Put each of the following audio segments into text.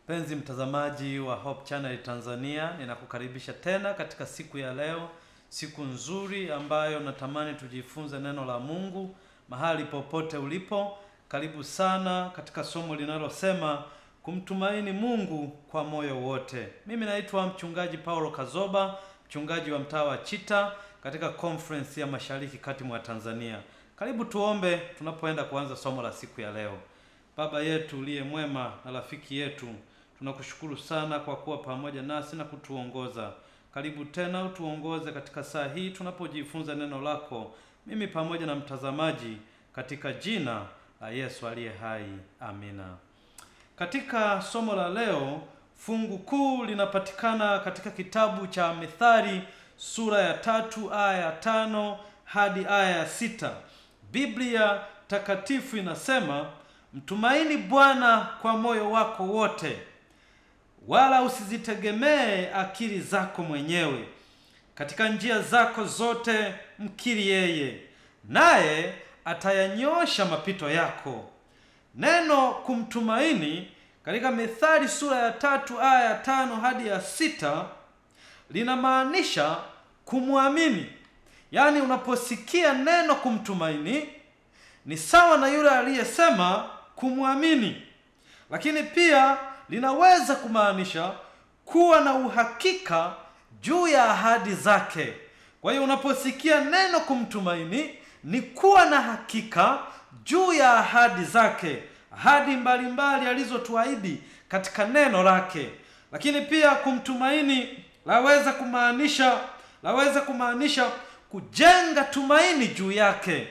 Mpenzi mtazamaji wa Hope Channel Tanzania, ninakukaribisha tena katika siku ya leo, siku nzuri ambayo natamani tujifunze neno la Mungu mahali popote ulipo. Karibu sana katika somo linalosema kumtumaini Mungu kwa moyo wote. Mimi naitwa mchungaji Paulo Kazoba, mchungaji wa mtaa wa Chita katika conference ya Mashariki Kati mwa Tanzania. Karibu tuombe tunapoenda kuanza somo la siku ya leo. Baba yetu uliye mwema na rafiki yetu, tunakushukuru sana kwa kuwa pamoja nasi na kutuongoza. Karibu tena utuongoze katika saa hii tunapojifunza neno lako, mimi pamoja na mtazamaji, katika jina la Yesu aliye hai. Amina. Katika somo la leo, fungu kuu linapatikana katika kitabu cha Mithali sura ya 3 aya ya 5 hadi aya ya 6. Biblia takatifu inasema, mtumaini Bwana kwa moyo wako wote, wala usizitegemee akili zako mwenyewe. Katika njia zako zote mkiri yeye, naye atayanyosha mapito yako. Neno kumtumaini katika Mithali sura ya 3 aya ya 5 hadi ya 6 linamaanisha kumwamini. Yaani unaposikia neno kumtumaini ni sawa na yule aliyesema kumwamini. Lakini pia linaweza kumaanisha kuwa na uhakika juu ya ahadi zake. Kwa hiyo unaposikia neno kumtumaini ni kuwa na hakika juu ya ahadi zake, ahadi mbalimbali alizotuahidi katika neno lake. Lakini pia kumtumaini laweza kumaanisha kujenga tumaini juu yake,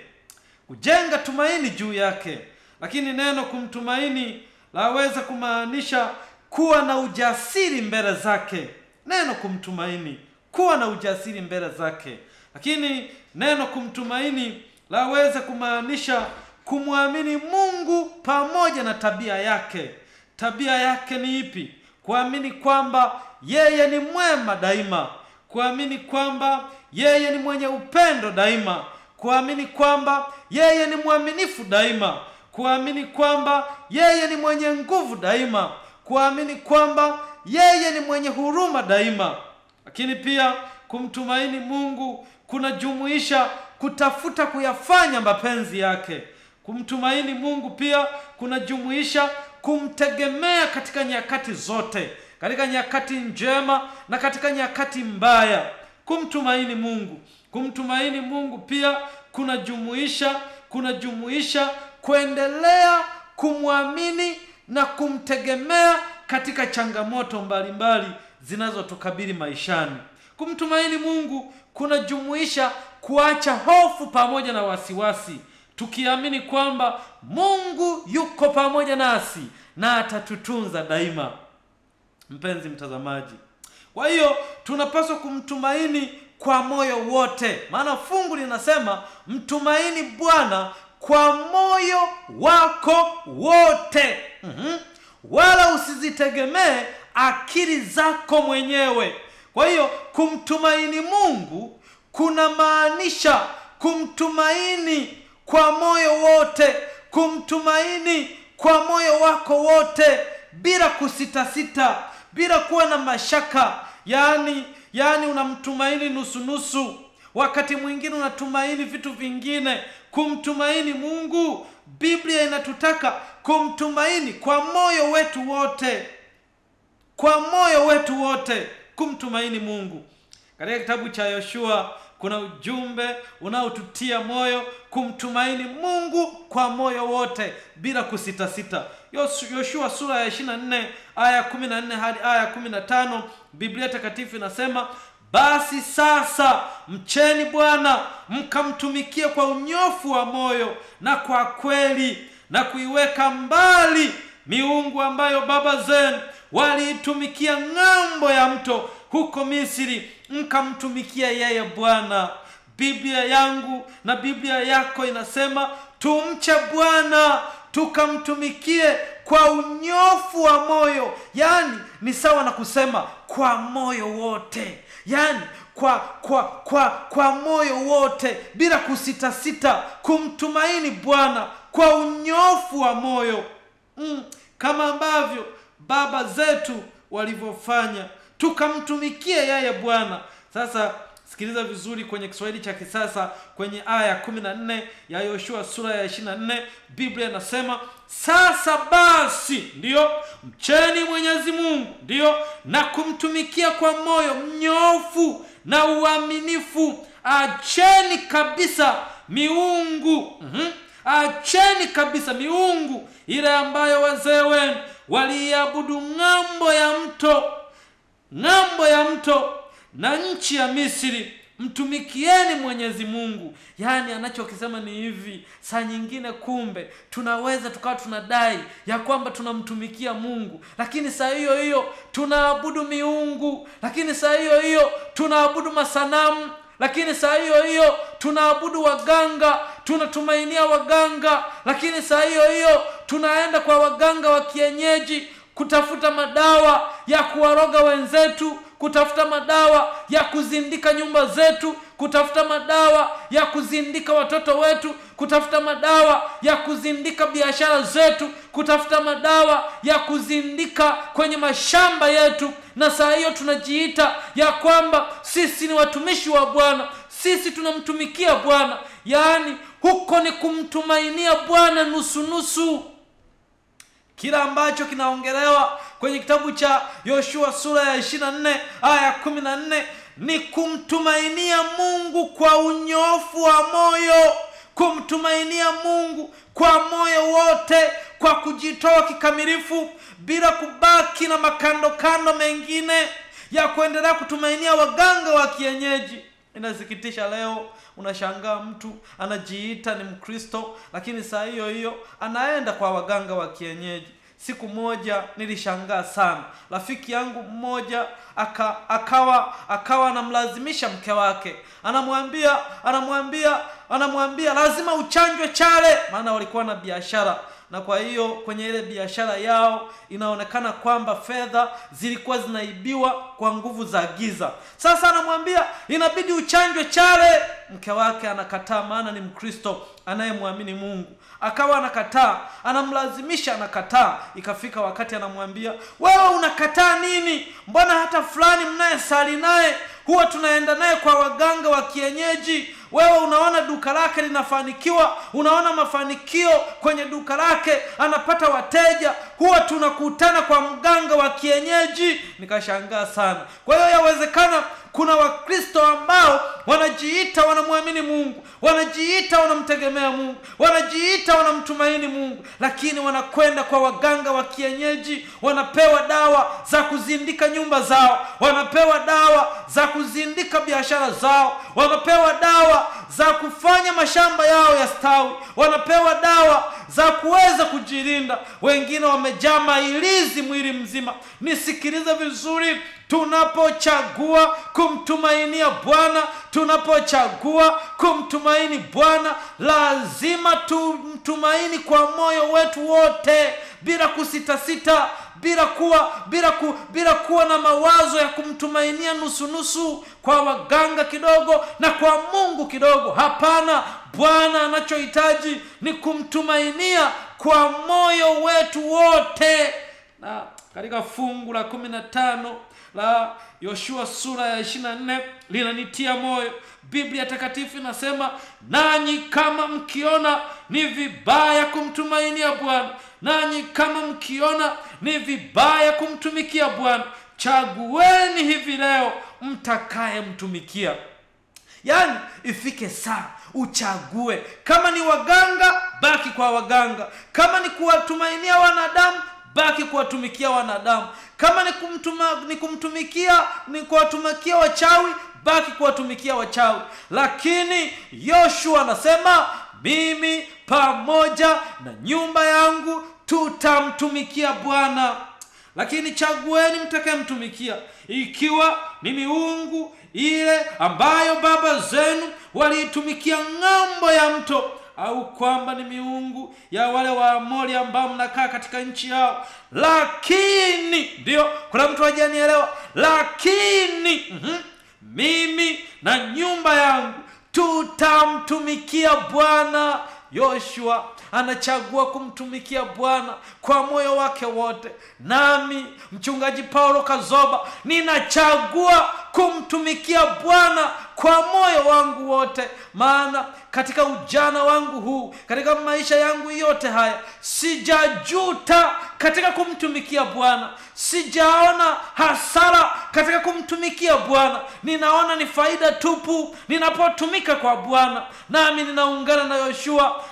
kujenga tumaini juu yake. Lakini neno kumtumaini laweza kumaanisha kuwa na ujasiri mbele zake. Neno kumtumaini, kuwa na ujasiri mbele zake. Lakini neno kumtumaini laweza kumaanisha kumwamini Mungu pamoja na tabia yake. Tabia yake ni ipi? Kuamini kwamba yeye ni mwema daima, kuamini kwamba yeye ni mwenye upendo daima, kuamini kwamba yeye ni mwaminifu daima, kuamini kwamba yeye ni mwenye nguvu daima, kuamini kwamba yeye ni mwenye huruma daima. Lakini pia kumtumaini Mungu kunajumuisha kutafuta kuyafanya mapenzi yake. Kumtumaini Mungu pia kunajumuisha kumtegemea katika nyakati zote, katika nyakati njema na katika nyakati mbaya. Kumtumaini Mungu pia kunajumuisha kuendelea kumwamini na kumtegemea katika changamoto mbalimbali zinazotukabili maishani. Kumtumaini Mungu kunajumuisha kuacha hofu pamoja na wasiwasi, tukiamini kwamba Mungu yuko pamoja nasi na atatutunza daima. Mpenzi mtazamaji, kwa hiyo tunapaswa kumtumaini kwa moyo wote. Maana fungu linasema mtumaini Bwana kwa moyo wako wote. Wala usizitegemee akili zako mwenyewe. Kwa hiyo kumtumaini Mungu kuna maanisha kumtumaini kwa moyo wote, kumtumaini kwa moyo wako wote, bila kusitasita, bila kuwa na mashaka. Yaani unamtumaini nusu, wakati mwingine unatumaini vitu vingine. Kumtumaini Mungu, Biblia inatutaka kumtumaini kwa moyo wetu wote, kwa moyo wetu wote, kumtumaini Mungu. Katika kitabu cha Yoshua kuna ujumbe unaotutia moyo kumtumaini Mungu kwa moyo wote bila kusitasita. Yoshua sura ya 24 aya 14 hadi aya 15, Biblia takatifu inasema, basi sasa mcheni Bwana, mkamtumikie kwa unyofu wa moyo na kwa kweli, na kuiweka mbali miungu ambayo baba zenu waliitumikia ng'ambo ya mto huko Misri, mkamtumikia yeye Bwana. Biblia yangu na Biblia yako inasema tumche Bwana, tukamtumikie kwa unyofu wa moyo. Yaani ni sawa na kusema kwa moyo wote. Yaani kwa moyo wote bila kusitasita, kumtumaini Bwana kwa unyofu wa moyo. Kama ambavyo baba zetu walivyofanya, tukamtumikie yeye Bwana. Sasa sikiliza vizuri kwenye Kiswahili cha kisasa, kwenye aya 14 ya Yoshua sura ya 24, Biblia inasema, sasa basi, ndio, mcheni Mwenyezi Mungu, ndio, na kumtumikia kwa moyo mnyofu na uaminifu. Acheni kabisa miungu, acheni kabisa miungu ile ambayo wazee wenu waliabudu ng'ambo ya mto na nchi ya Misri. Mtumikieni Mwenyezi Mungu. Yaani anachokisema ni hivi, saa nyingine kumbe tunaweza tukawa tunadai ya kwamba tunamtumikia Mungu, lakini saa hiyo hiyo tunaabudu miungu, lakini saa hiyo hiyo tunaabudu masanamu, lakini saa hiyo hiyo tunaabudu waganga, tunatumainia waganga, lakini saa hiyo hiyo tunaenda kwa waganga wa kienyeji kutafuta madawa ya kuwaroga wenzetu, kutafuta madawa ya kuzindika nyumba zetu, kutafuta madawa ya kuzindika watoto wetu, kutafuta madawa ya kuzindika biashara zetu, kutafuta madawa ya kuzindika kwenye mashamba yetu. Na saa hiyo tunajiita ya kwamba sisi ni watumishi wa Bwana, sisi tunamtumikia Bwana. Yaani huko ni kumtumainia Bwana nusu. Kila ambacho kinaongelewa kwenye kitabu cha Yoshua sura ya 24 aya 14 ni kumtumainia Mungu kwa unyofu wa moyo, kumtumainia Mungu kwa moyo wote, kwa kujitoa kikamilifu, bila kubaki na makando mengine ya kuendelea kutumainia waganga wa kienyeji. Inasikitisha leo unashangaa mtu anajiita ni Mkristo, lakini saa hiyo hiyo anaenda kwa waganga wa kienyeji. Siku moja nilishangaa sana. Rafiki yangu mmoja akawa anamlazimisha mke wake. Anamwambia lazima uchanjwe chale, maana walikuwa na biashara. Na kwa hiyo kwenye ile biashara yao inaonekana kwamba fedha zilikuwa zinaibiwa kwa nguvu za giza. Sasa anamwambia inabidi uchanjwe chale. Mke wake anakataa, maana ni Mkristo anayemwamini Mungu. Akawa anakataa, anamlazimisha, anakataa. Ikafika wakati anamwambia, wewe unakataa nini? Mbona hata fulani mnayesali naye huwa tunaenda naye kwa waganga wa kienyeji. Wewe unaona duka lake linafanikiwa, unaona mafanikio kwenye duka lake, anapata wateja, huwa tunakutana kwa mganga wa kienyeji. Nikashangaa sana. Kwa hiyo yawezekana kuna Wakristo ambao wanajiita wanamwamini Mungu, wanajiita wanamtegemea Mungu, wanajiita wanamtumaini Mungu, lakini wanakwenda kwa waganga wa kienyeji, wanapewa dawa za kuzindika nyumba zao, wanapewa dawa za kuzindika biashara zao, wanapewa dawa za kufanya mashamba yao yastawi, wanapewa dawa za kuweza kujilinda. Wengine wamejaa mailizi mwili mzima. Nisikilize vizuri, tunapochagua kumtumainia Bwana, tunapochagua kumtumaini Bwana, lazima tumtumaini kwa moyo wetu wote, bila kusita, bila kuwa na mawazo ya kumtumainia nusu, kwa waganga kidogo na kwa Mungu kidogo. Hapana, Bwana anachohitaji ni kumtumainia kwa moyo wetu wote. Na katika fungu la 15 la Yoshua sura ya 24 linanitia moyo. Biblia takatifu inasema, nanyi kama mkiona ni vibaya kumtumainia Bwana, nanyi kama mkiona ni vibaya kumtumikia Bwana, chagueni hivi leo mtakaye mtumikia. Yaani ifike saa uchague. Kama ni waganga, baki kwa waganga. Kama ni kuwatumainia wanadamu, baki kuwatumikia wanadamu. Kama ni kuwatumikia wachawi, baki kuwatumikia wachawi. Lakini Yoshua anasema, mimi pamoja na nyumba yangu tutamtumikia Bwana. Lakini chagueni mtakayemtumikia, ikiwa ni miungu ile ambayo baba zenu waliitumikia ng'ambo ya mto, au kwamba ni miungu ya wale Waamori ambao mnakaa katika nchi yao. Lakini ndio kuna mtu hajanielewa, lakini mimi na nyumba yangu tutamtumikia Bwana. Yoshua anachagua kumtumikia Bwana kwa moyo wake wote. Nami mchungaji Paulo Kazoba ninachagua kumtumikia Bwana kwa moyo wangu wote, maana katika ujana wangu huu, katika maisha yangu yote haya, sijajuta katika kumtumikia Bwana. Sijaona hasara katika kumtumikia Bwana. Ninaona ni faida tupu ninapotumika kwa Bwana. Nami ninaungana na Yoshua,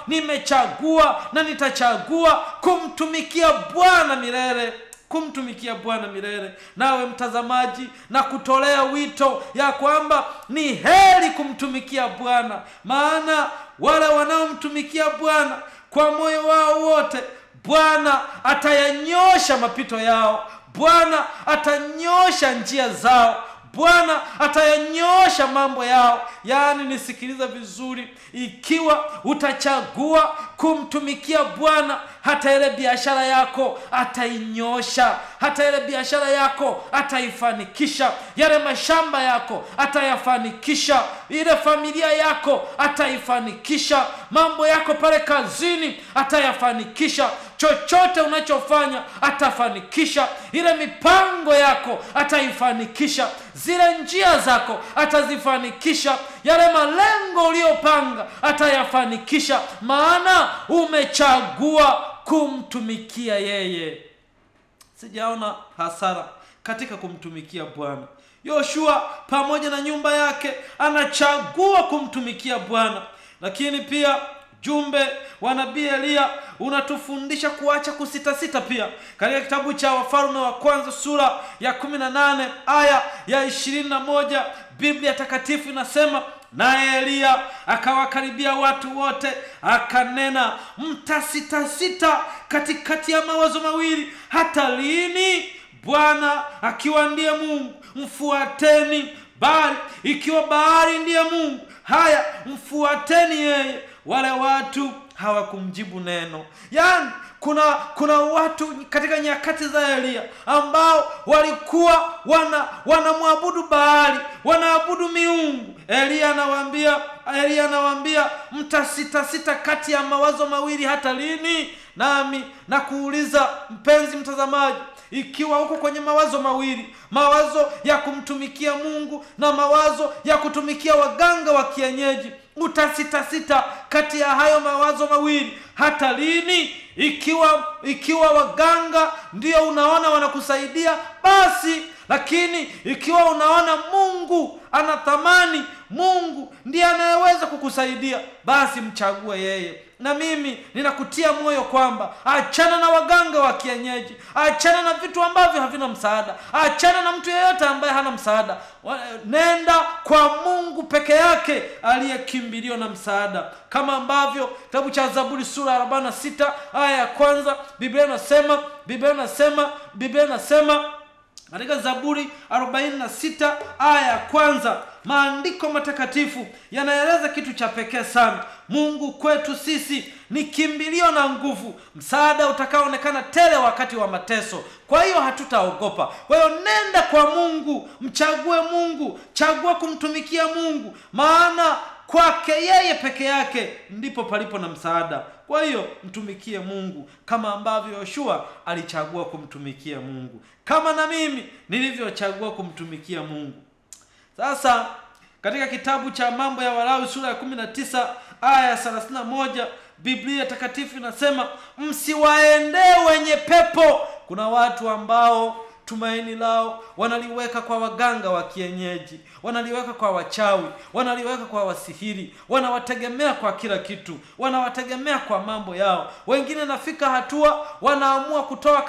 nimechagua na nitachagua kumtumikia Bwana milele. Kumtumikia Bwana milele. Nawe mtazamaji, na kutolea wito ya kwamba ni heri kumtumikia Bwana, maana wale wanaomtumikia Bwana kwa moyo wao wote, Bwana atayanyosha mapito yao, Bwana atanyosha njia zao, Bwana atayanyosha mambo yao. Yaani, nisikiliza vizuri, ikiwa utachagua kumtumikia Bwana, hata ile biashara yako atainyosha, hata ile biashara yako ataifanikisha, yale mashamba yako atayafanikisha, ile familia yako ataifanikisha, mambo yako pale kazini atayafanikisha, chochote unachofanya atafanikisha, ile mipango yako ataifanikisha, zile njia zako atazifanikisha, yale malengo uliyopanga atayafanikisha, maana umechagua kumtumikia yeye. Sijaona hasara katika kumtumikia Bwana. Yoshua pamoja na nyumba yake anachagua kumtumikia Bwana. Lakini pia jumbe wa nabii Elia unatufundisha kuacha kusitasita pia. Katika kitabu cha Wafalme wa kwanza sura ya 18 aya ya 21, Biblia takatifu inasema, naye Elia akawakaribia watu wote akanena, mtasitasita katikati ya mawazo mawili, hata lini? Bwana akiwa ndiye Mungu, mfuateni; bali ikiwa Baali ndiye Mungu, haya mfuateni yeye. Wale watu hawakumjibu neno. Yaani, kuna watu katika nyakati za Elia ambao walikuwa wanamwabudu Baali, wanaabudu miungu. Elia anawaambia mtasitasita kati ya mawazo mawili, hata lini? Nami nakuuliza mpenzi mtazamaji, ikiwa uko kwenye mawazo mawili, mawazo ya kumtumikia Mungu na mawazo ya kutumikia waganga wa kienyeji, utasitasita kati ya hayo mawazo mawili hata lini? Ikiwa waganga ndio unaona wanakusaidia, basi. Lakini ikiwa unaona Mungu anathamani, Mungu ndiye anayeweza kukusaidia, basi mchague yeye. Na mimi ninakutia moyo kwamba achana na waganga wa kienyeji, achana na vitu ambavyo havina msaada, achana na mtu yeyote ambaye hana msaada. Nenda kwa Mungu peke yake aliyekimbilio na msaada. Kama ambavyo kitabu cha Zaburi sura 46 aya ya kwanza, Biblia inasema katika Zaburi 46 aya ya kwanza, maandiko matakatifu yanaeleza kitu cha pekee sana. Mungu kwetu sisi ni kimbilio na nguvu, msaada utakaoonekana tele wakati wa mateso. Kwa hiyo hatutaogopa. Kwa hiyo nenda kwa Mungu, mchague Mungu, chagua kumtumikia Mungu, maana kwake yeye peke yake ndipo palipo na msaada. Kwa hiyo mtumikie Mungu kama ambavyo Yoshua alichagua kumtumikia Mungu, kama na mimi nilivyochagua kumtumikia Mungu. Sasa katika kitabu cha Mambo ya Walawi sura ya 19 aya ya 31, Biblia takatifu inasema, msiwaendee wenye pepo. Kuna watu ambao tumaini lao wanaliweka kwa waganga wa kienyeji, wanaliweka kwa wachawi, wanaliweka kwa wasihiri, wanawategemea kwa kila kitu, wanawategemea kwa mambo yao. Wengine nafika hatua wanaamua kutoa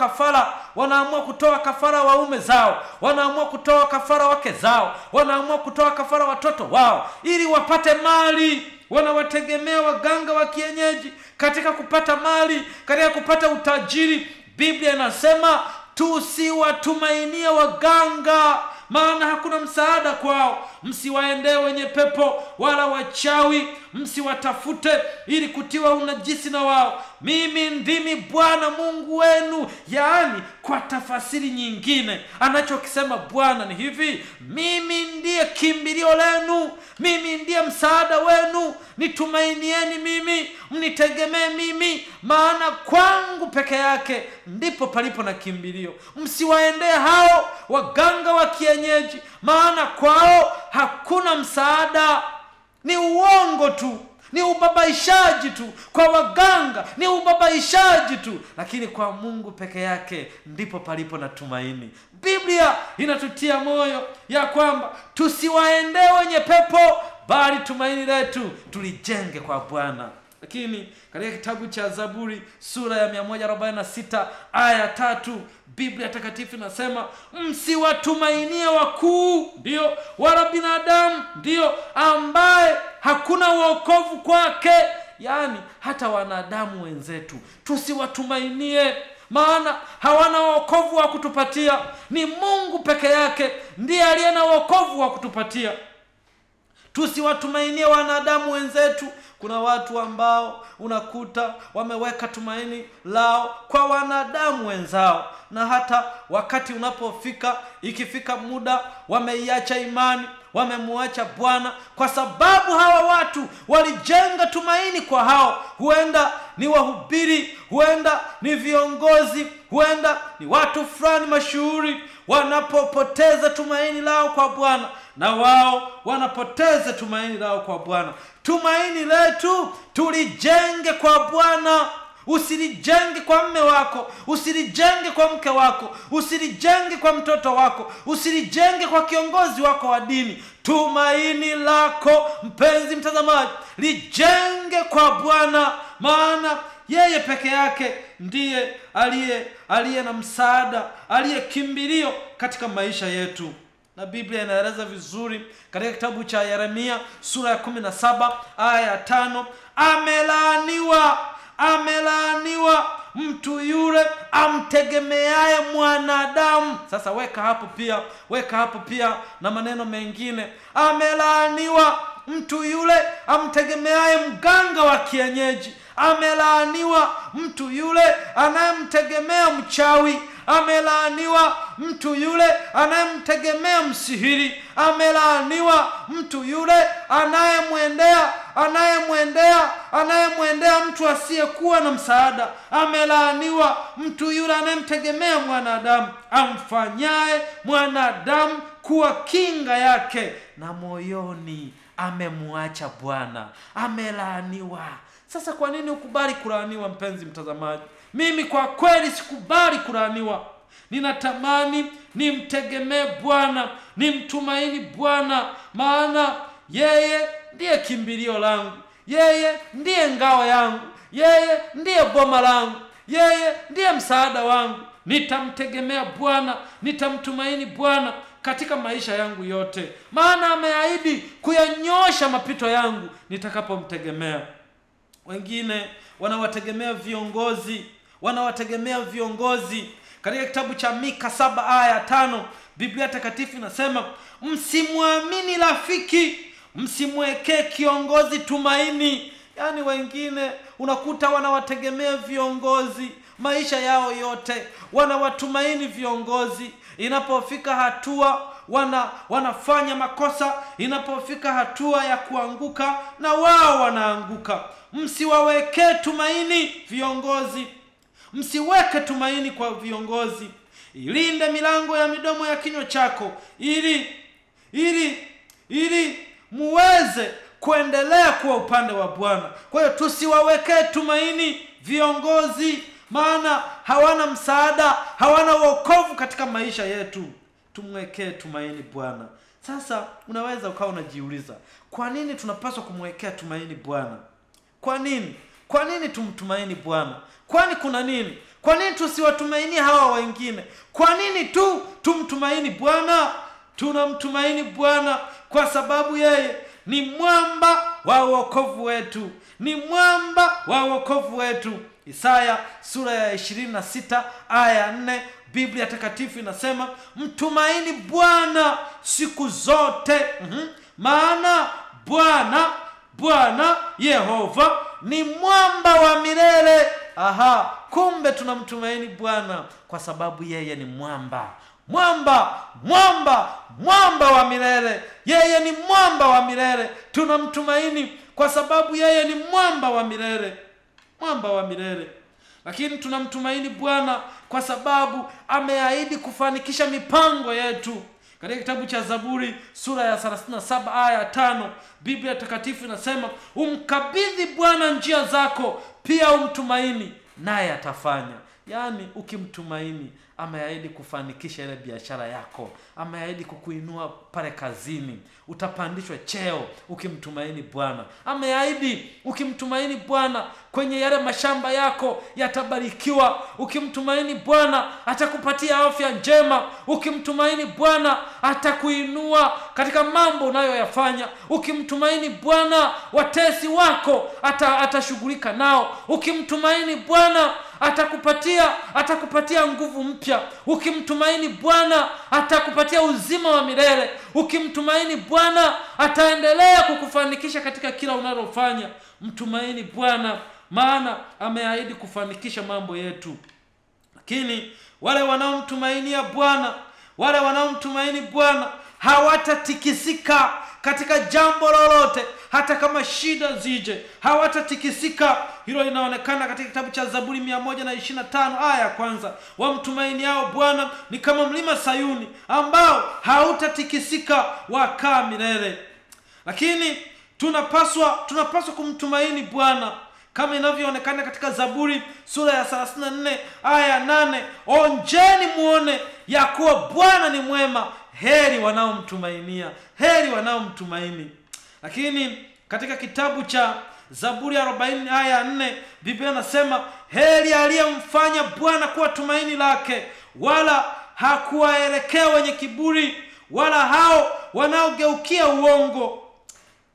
kafara waume zao, wanaamua kutoa kafara wake zao, wanaamua kutoa kafara watoto wao ili wapate mali. Wanawategemea waganga wa kienyeji katika kupata mali, katika kupata utajiri. Biblia inasema tusiwatumainie waganga, maana hakuna msaada kwao, msiwaendee wenye pepo wala wachawi, msiwatafute ili kutiwa unajisi na wao. Mimi ndimi Bwana Mungu wenu. Yaani kwa tafasiri nyingine anachokisema Bwana ni hivi: mimi ndiye kimbilio lenu, mimi ndiye msaada wenu, nitumainieni mimi, mnitegemee mimi, maana kwangu peke yake ndipo palipo na kimbilio. Msiwaendee hao waganga wa kienyeji, maana kwao hakuna msaada. Ni uongo tu, ni ubabaishaji tu. Kwa waganga ni ubabaishaji tu, lakini kwa Mungu peke yake ndipo palipo na tumaini. Biblia inatutia moyo ya kwamba tusiwaendee wenye pepo, bali tumaini letu tulijenge kwa Bwana. Lakini katika kitabu cha Zaburi sura ya 146 aya 3, Biblia takatifu inasema, msiwatumainie wakuu, ndio, wala binadamu, ndio, ambaye hakuna wokovu kwake. Yaani hata wanadamu wenzetu tusiwatumainie, maana hawana wokovu wa kutupatia. Ni Mungu peke yake ndiye aliye na wokovu wa kutupatia. Tusiwatumainie wanadamu wenzetu. Kuna watu ambao unakuta wameweka tumaini lao kwa wanadamu wenzao, na hata wakati unapofika, ikifika muda, wameiacha imani, wamemuacha Bwana, kwa sababu hawa watu walijenga tumaini kwa hao. Huenda ni wahubiri, huenda ni viongozi, huenda ni watu fulani mashuhuri. Wanapopoteza tumaini lao kwa Bwana, na wao wanapoteza tumaini lao kwa Bwana. Tumaini letu tulijenge kwa Bwana. Usilijenge kwa mume wako, usilijenge kwa mke wako, usilijenge kwa mtoto wako, usilijenge kwa kiongozi wako wa dini. Tumaini lako, mpenzi mtazamaji, lijenge kwa Bwana, maana yeye peke yake ndiye aliye na msaada, aliye kimbilio katika maisha yetu. Na Biblia inaeleza vizuri katika kitabu cha Yeremia sura ya 17 aya ya 5, amelaaniwa mtu yule amtegemeaye mwanadamu. Sasa weka hapo pia na maneno mengine. Amelaaniwa mtu yule amtegemeaye mganga wa kienyeji. Amelaaniwa mtu yule anayemtegemea mchawi. Amelaaniwa mtu yule anayemtegemea msihiri. Amelaaniwa mtu yule anayemwendea mtu asiyekuwa na msaada. Amelaaniwa mtu yule anayemtegemea mwanadamu, amfanyaye mwanadamu kuwa kinga yake, na moyoni amemuacha Bwana. Amelaaniwa. Sasa kwa nini ukubali kulaaniwa, mpenzi mtazamaji? Mimi kwa kweli sikubali kulaaniwa. Ninatamani nimtegemee Bwana, nimtumaini Bwana, maana yeye ndiye kimbilio langu, yeye ndiye ngao yangu, yeye ndiye boma langu, yeye ndiye msaada wangu. Nitamtegemea Bwana, nitamtumaini Bwana katika maisha yangu yote, maana ameahidi kuyanyosha mapito yangu nitakapomtegemea. Wengine wanawategemea viongozi. Katika kitabu cha Mika 7 aya 5, Biblia takatifu inasema, msimwamini rafiki, msimwekee kiongozi tumaini. Yaani wengine unakuta wanawategemea viongozi maisha yao yote, wanawatumaini viongozi. Inapofika hatua wanafanya makosa, inapofika hatua ya kuanguka, na wao wanaanguka. Msiwawekee tumaini viongozi. Msiweke tumaini kwa viongozi. Ilinde milango ya midomo ya kinywa chako ili muweze kuendelea kuwa upande wa Bwana. Kwa hiyo tusiwawekee tumaini viongozi, maana hawana msaada, hawana wokovu katika maisha yetu. Tumwekee tumaini Bwana. Sasa unaweza ukawa unajiuliza, kwa nini tunapaswa kumwekea tumaini Bwana? Kwa nini tumtumaini Bwana? Kwani kuna nini? Kwa nini tusiwatumainie hawa wengine? Kwa nini tu tumtumaini Bwana? Tunamtumaini Bwana kwa sababu yeye ni mwamba wa wokovu wetu. Isaya sura ya 26 aya 4, Biblia takatifu inasema mtumaini Bwana siku zote. Maana Bwana Yehova ni mwamba wa milele. Kumbe tunamtumaini Bwana kwa sababu yeye ni mwamba wa milele. Yeye ni mwamba wa milele. Tunamtumaini kwa sababu yeye ni mwamba wa milele. Lakini tunamtumaini Bwana kwa sababu ameahidi kufanikisha mipango yetu. Katika kitabu cha Zaburi sura ya 37 aya 5, Biblia takatifu inasema umkabidhi Bwana njia zako, pia umtumaini naye atafanya. Yaani ukimtumaini, ameahidi kufanikisha ile biashara yako, ameahidi kukuinua pale kazini, utapandishwa cheo ukimtumaini Bwana. Ameahidi ukimtumaini Bwana kwenye yale mashamba yako yatabarikiwa. Ukimtumaini Bwana atakupatia afya njema. Ukimtumaini Bwana atakuinua katika mambo unayoyafanya. Ukimtumaini Bwana watesi wako atashughulika nao. Ukimtumaini Bwana atakupatia nguvu mpya. Ukimtumaini Bwana atakupatia uzima wa milele. Ukimtumaini Bwana ataendelea kukufanikisha katika kila unalofanya. Mtumaini Bwana, maana ameahidi kufanikisha mambo yetu. Lakini wale wanaomtumaini Bwana hawatatikisika katika jambo lolote, hata kama shida zije, hawatatikisika. Hilo linaonekana katika kitabu cha Zaburi 125 aya ya kwanza. Wamtumainiao Bwana ni kama mlima Sayuni ambao hautatikisika, wakaa milele. Lakini tunapaswa kumtumaini Bwana kama inavyoonekana katika Zaburi sura ya 34 aya ya 8. Onjeni muone ya kuwa Bwana ni mwema, heri wanaomtumaini. Lakini katika kitabu cha Zaburi 40 aya ya 4, Biblia inasema heri aliyemfanya Bwana kuwa tumaini lake, wala hakuwaelekea wenye kiburi, wala hao wanaogeukia uongo.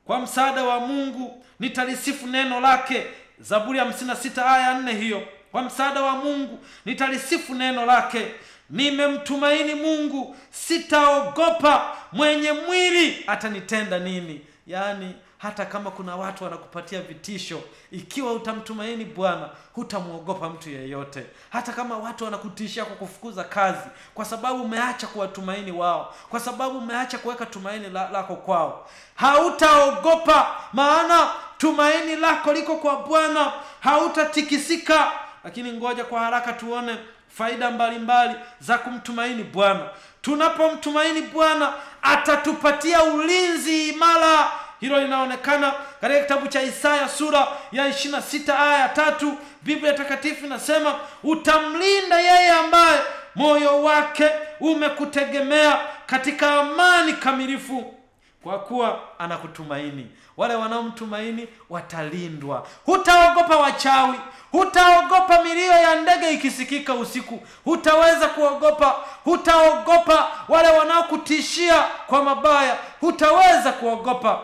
Kwa msaada wa Mungu nitalisifu neno lake. Zaburi 56 aya 4 hiyo. Kwa msaada wa Mungu nitalisifu neno lake. Nimemtumaini Mungu, sitaogopa. Mwenye mwili atanitenda nini? Yaani hata kama kuna watu wanakupatia vitisho, ikiwa utamtumaini Bwana, hutamuogopa mtu yeyote. Hata kama watu wanakutishia kwa kufukuza kazi, kwa sababu umeacha kuwatumaini wao, kwa sababu umeacha kuweka tumaini lako kwao, hautaogopa, maana tumaini lako liko kwa Bwana, hautatikisika. Lakini ngoja kwa haraka tuone faida mbalimbali za kumtumaini Bwana. Tunapomtumaini Bwana, atatupatia ulinzi imara. Hilo linaonekana katika kitabu cha Isaya sura ya 26 aya ya 3. Biblia takatifu inasema utamlinda yeye ambaye moyo wake umekutegemea katika amani kamilifu, kwa kuwa anakutumaini. Wale wanaomtumaini watalindwa. Hutaogopa wachawi, hutaogopa milio ya ndege ikisikika usiku, hutaweza kuogopa. Hutaogopa wale wanaokutishia kwa mabaya, hutaweza kuogopa.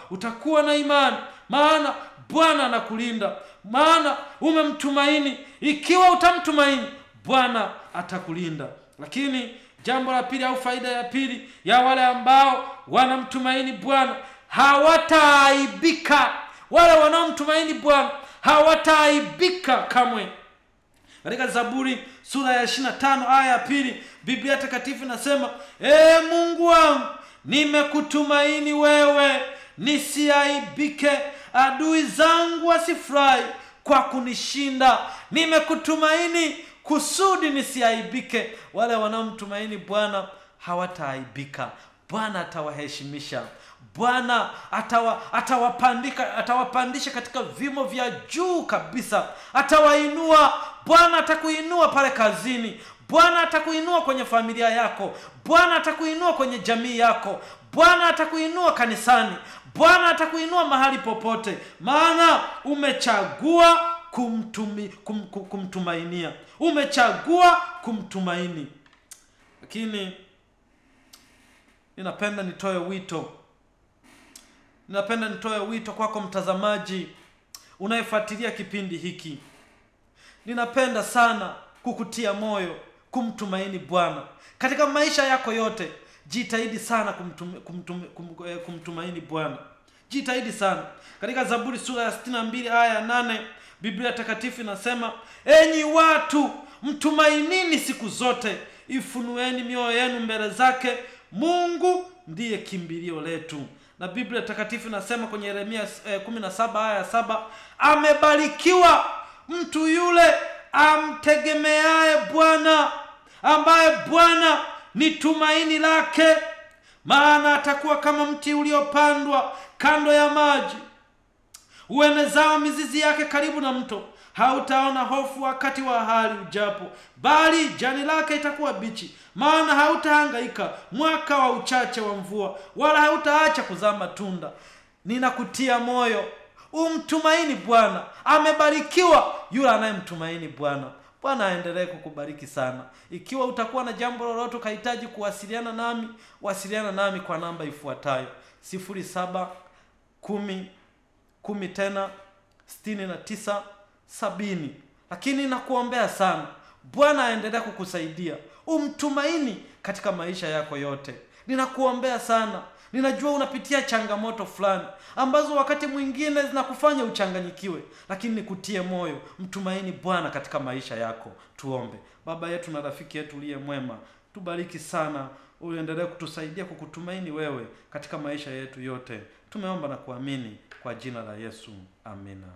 Utakuwa na imani, maana Bwana anakulinda, maana umemtumaini. Ikiwa utamtumaini Bwana atakulinda. Lakini jambo la pili au faida ya pili ya wale ambao wanamtumaini Bwana, hawataaibika. Wale wanaomtumaini Bwana hawataaibika kamwe. Katika Zaburi sura ya 25 aya ya 2, Biblia takatifu inasema Mungu wangu, nimekutumaini wewe, nisiaibike. Adui zangu wasifurahi kwa kunishinda. Nimekutumaini kusudi nisiaibike. Wale wanaomtumaini Bwana hawataaibika. Bwana atawaheshimisha. Bwana atawapandisha katika vimo vya juu kabisa. Atawainua. Bwana atakuinua pale kazini. Bwana atakuinua kwenye familia yako. Bwana atakuinua kwenye jamii yako. Bwana atakuinua kanisani. Bwana atakuinua mahali popote, maana umechagua kumtumainia. Umechagua kumtumaini. Lakini ninapenda nitoe wito kwako mtazamaji unayefuatilia kipindi hiki. Ninapenda sana kukutia moyo kumtumaini Bwana katika maisha yako yote. Jitahidi sana kumtumaini Bwana. Jitahidi sana. Katika Zaburi sura ya 62 aya ya 8, Biblia takatifu inasema, enyi watu, mtumainini siku zote, ifunueni mioyo yenu mbele zake, Mungu ndiye kimbilio letu. Na Biblia takatifu inasema kwenye Yeremia 17 aya ya 7, amebarikiwa mtu yule amtegemeaye Bwana, ambaye Bwana ni tumaini lake, maana atakuwa kama mti uliopandwa kando ya maji, uenezao mizizi yake karibu na mto. Hautaona hofu wakati wa hali ujapo, bali jani lake itakuwa bichi, maana hautahangaika mwaka wa uchache wa mvua, wala hautaacha kuzaa matunda. Ninakutia moyo umtumaini Bwana. Amebarikiwa yule anayemtumaini Bwana. Bwana aendelee kukubariki sana. Ikiwa utakuwa na jambo lolote ukahitaji kuwasiliana nami, wasiliana nami kwa namba ifuatayo: 0710 Lakini nakuombea sana, Bwana aendelee kukusaidia umtumaini katika maisha yako yote. Ninakuombea sana. Ninajua unapitia changamoto fulani ambazo wakati mwingine zinakufanya uchanganyikiwe, lakini nikutie moyo, mtumaini Bwana katika maisha yako. Tuombe. Baba yetu na rafiki yetu uliye mwema, tubariki sana, uendelee kutusaidia kukutumaini wewe katika maisha yetu yote. Tumeomba na kuamini kwa jina la Yesu. Amina.